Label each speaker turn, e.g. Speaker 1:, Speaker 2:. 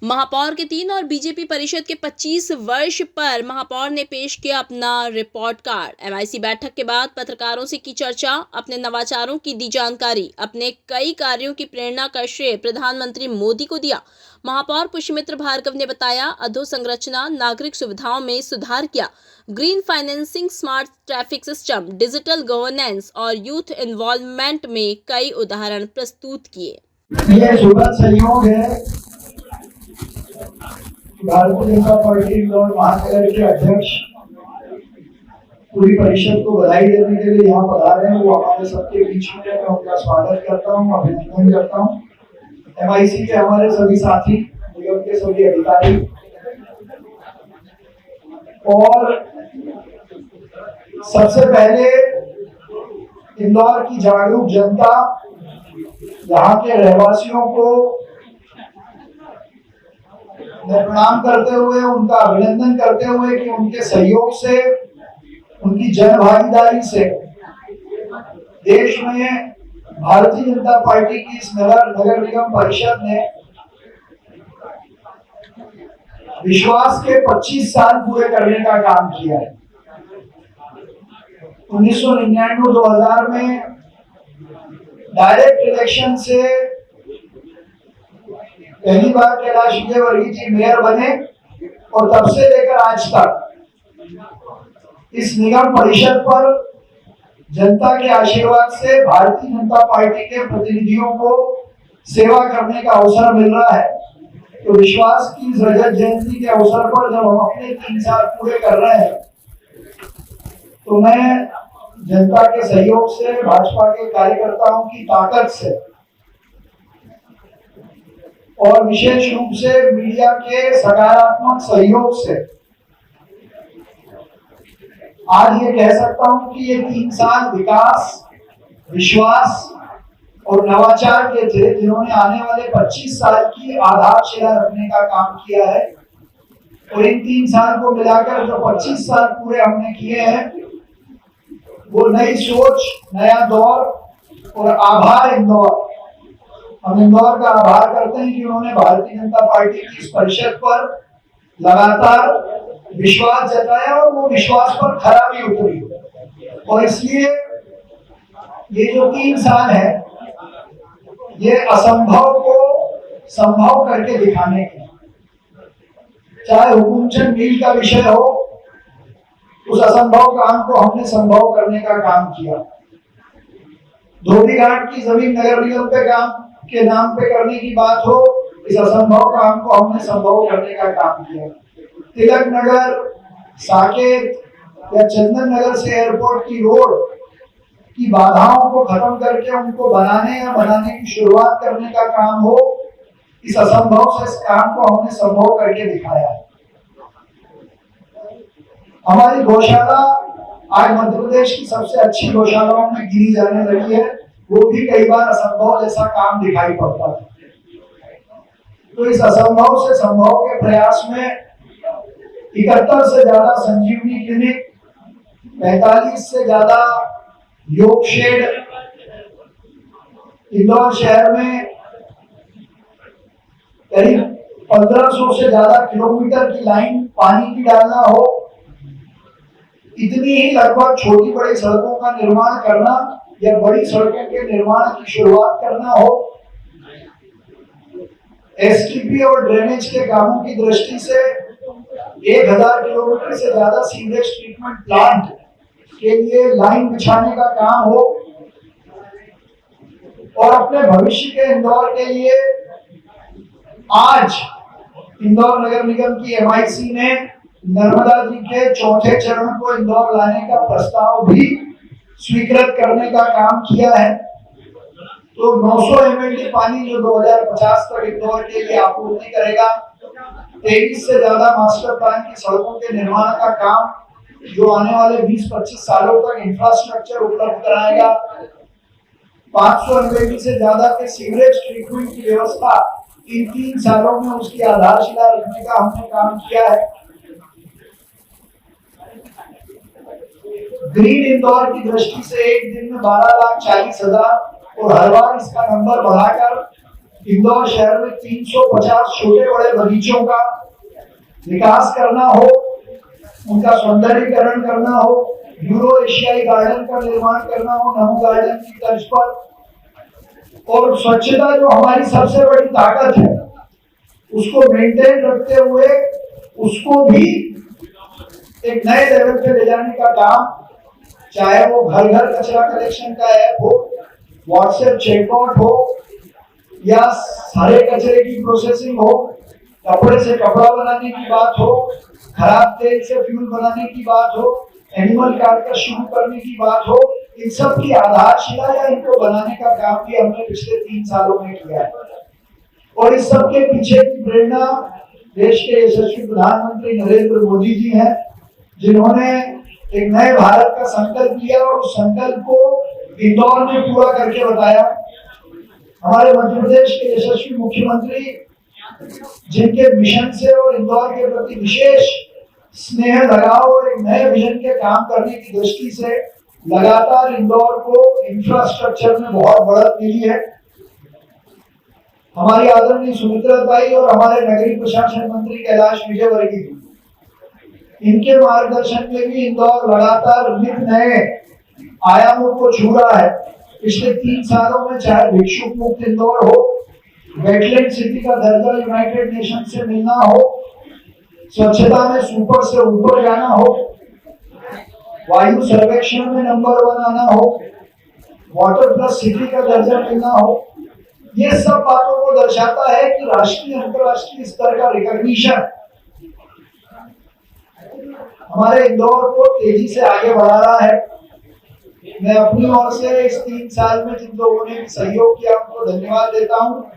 Speaker 1: महापौर के 3 और बीजेपी परिषद के 25 वर्ष पर महापौर ने पेश किया अपना रिपोर्ट कार्ड। एमआईसी बैठक के बाद पत्रकारों से की चर्चा, अपने नवाचारों की दी जानकारी, अपने कई कार्यों की प्रेरणा का श्रेय प्रधानमंत्री मोदी को दिया। महापौर पुष्यमित्र भार्गव ने बताया, अधोसंरचना, नागरिक सुविधाओं में सुधार किया, green financing, smart traffic system, digital governance और यूथ इन्वॉल्वमेंट में कई उदाहरण प्रस्तुत किए।
Speaker 2: ये सुखद संयोग है, भारतीय जनता पार्टी इंदौर महानगर के अध्यक्ष पूरी परिषद को बधाई देने के लिए यहाँ पधारे हैं। वो हमारे सबके बीच में, मैं उनका स्वागत करता हूँ, अभिनंदन करता हूँ। एमआईसी के हमारे सभी साथी, निगम के सभी अधिकारी और सबसे पहले इंदौर की जागरूक जनता, यहाँ के रहवासियों को मैं प्रणाम करते हुए, उनका अभिनंदन करते हुए कि उनके सहयोग से, उनकी जन भागीदारी से देश में भारतीय जनता पार्टी की इस नगर निगम परिषद ने विश्वास के 25 साल पूरे करने का काम किया है। 1999-2000 में डायरेक्ट इलेक्शन से पहली बार कैलाश विजयवर्गीय जी मेयर बने और तब से लेकर आज तक इस निगम परिषद पर जनता के आशीर्वाद से भारतीय जनता पार्टी के प्रतिनिधियों को सेवा करने का अवसर मिल रहा है। तो विश्वास की रजत जयंती के अवसर पर जब हम अपने 3 साल पूरे कर रहे हैं, तो मैं जनता के सहयोग से, भाजपा के कार्यकर्ताओं की ताकत से और विशेष रूप से मीडिया के सकारात्मक सहयोग से आज ये कह सकता हूं कि ये 3 साल विकास, विश्वास और नवाचार के थे, जिन्होंने आने वाले 25 साल की आधारशिला रखने का काम किया है। और इन 3 साल को मिलाकर जो 25 साल पूरे हमने किए हैं, वो नई सोच, नया दौर और आभार इंदौर। हम इंदौर का आभार करते हैं कि उन्होंने भारतीय जनता पार्टी की इस परिषद पर लगातार विश्वास जताया और वो विश्वास पर खरा भी उतरी। और इसलिए ये जो 3 साल है, ये असंभव को संभव करके दिखाने के, चाहे हुकुमचंद मील का विषय हो, उस असंभव काम को हमने संभव करने का काम किया। धोबी घाट की जमीन नगर निगम पे काम के नाम पे करने की बात हो, इस असंभव काम को हमने संभव करने का काम किया। तिलक नगर, साकेत या चंदन नगर से एयरपोर्ट की रोड की बाधाओं को खत्म करके उनको बनाने की शुरुआत करने का काम हो, इस असंभव से इस काम को हमने संभव करके दिखाया है। हमारी गौशाला आज मध्य प्रदेश की सबसे अच्छी गौशालाओं में गिनी जाने लगी है, वो भी कई बार असंभव जैसा काम दिखाई पड़ता है। तो इस असंभव से संभव के प्रयास में 71 से ज्यादा संजीवनी क्लिनिक, 45 से ज्यादा योग शेड, इंदौर शहर में करीब 1500 से ज्यादा किलोमीटर की लाइन पानी की डालना हो, इतनी ही लगभग छोटी बड़ी सड़कों का निर्माण करना या बड़ी सड़कों के निर्माण की शुरुआत करना हो, एसटीपी और ड्रेनेज के कामों की दृष्टि से 1000 किलोमीटर से ज्यादा सीवरेज ट्रीटमेंट प्लांट के लिए लाइन बिछाने का काम हो, और अपने भविष्य के इंदौर के लिए आज इंदौर नगर निगम की एमआईसी ने नर्मदा जी के चौथे चरण को इंदौर लाने का प्रस्ताव भी स्वीकृत करने का काम किया है। तो 900 एमएलडी पानी जो 2050 तक इंदौर के लिए आपूर्ति करेगा, 23 से ज्यादा मास्टर प्लान की सड़कों के निर्माण का काम जो आने वाले 20-25 सालों तक इंफ्रास्ट्रक्चर उपलब्ध कराएगा, 500 एमएलडी से ज्यादा के सीवरेज ट्रीटमेंट की व्यवस्था इन 3 सालों में उसकी आधारशिला रखने का हमने काम किया है। ग्रीन इंदौर की दृष्टि से एक दिन में 12,40,000 और हर बार इसका नंबर बढ़ाकर इंदौर शहर में 350 छोटे बड़े बगीचों का विकास करना हो, उनका सौंदर्यीकरण करना हो, यूरो एशियाई गार्डन का निर्माण करना हो नमो गार्डन की तर्ज पर, और स्वच्छता जो हमारी सबसे बड़ी ताकत है उसको मेंटेन रखते हुए उसको भी एक नए लेवल पे ले जाने का काम, चाहे वो घर घर कचरा कलेक्शन का ऐप हो, व्हाट्सएप चेकआउट हो, या सारे कचरे की प्रोसेसिंग हो, कपड़े से कपड़ा बनाने की बात हो, खराब तेल से फ्यूल बनाने की बात हो, एनिमल कार्कस शुरू करने की बात हो, इन सब की आधारशिला या इनको बनाने का काम भी हमने पिछले 3 सालों में किया है। और इस सब के पीछे की प्रेरणा देश के यशस्वी प्रधानमंत्री नरेंद्र मोदी जी हैं, जिन्होंने एक नए भारत का संकल्प लिया और उस संकल्प को इंदौर में पूरा करके बताया। हमारे मध्य प्रदेश के यशस्वी मुख्यमंत्री, जिनके मिशन से और इंदौर के प्रति विशेष स्नेह लगाव और एक नए विजन के काम करने की दृष्टि से लगातार इंदौर को इंफ्रास्ट्रक्चर में बहुत बढ़त मिली है। हमारी आदरणीय सुमित्रा ताई और हमारे नगरीय प्रशासन मंत्री कैलाश विजयवर्गीय जी, इनके मार्गदर्शन में भी इंदौर लगातार नित नए आयामों को छू रहा है। पिछले 3 सालों में चाहे भिक्षुक मुक्त इंदौर हो, वेटलैंड सिटी का दर्जा यूनाइटेड नेशन से मिलना हो, स्वच्छता में सुपर से ऊपर जाना हो, वायु सर्वेक्षण में नंबर 1 आना हो, वाटर प्लस सिटी का दर्जा मिलना हो, ये सब बातों को दर्शाता है कि राष्ट्रीय अंतर्राष्ट्रीय स्तर का रिकॉग्निशन हमारे इंदौर को तेजी से आगे बढ़ा रहा है। मैं अपनी ओर से इस 3 साल में जिन लोगों ने सहयोग किया उनको धन्यवाद देता हूँ।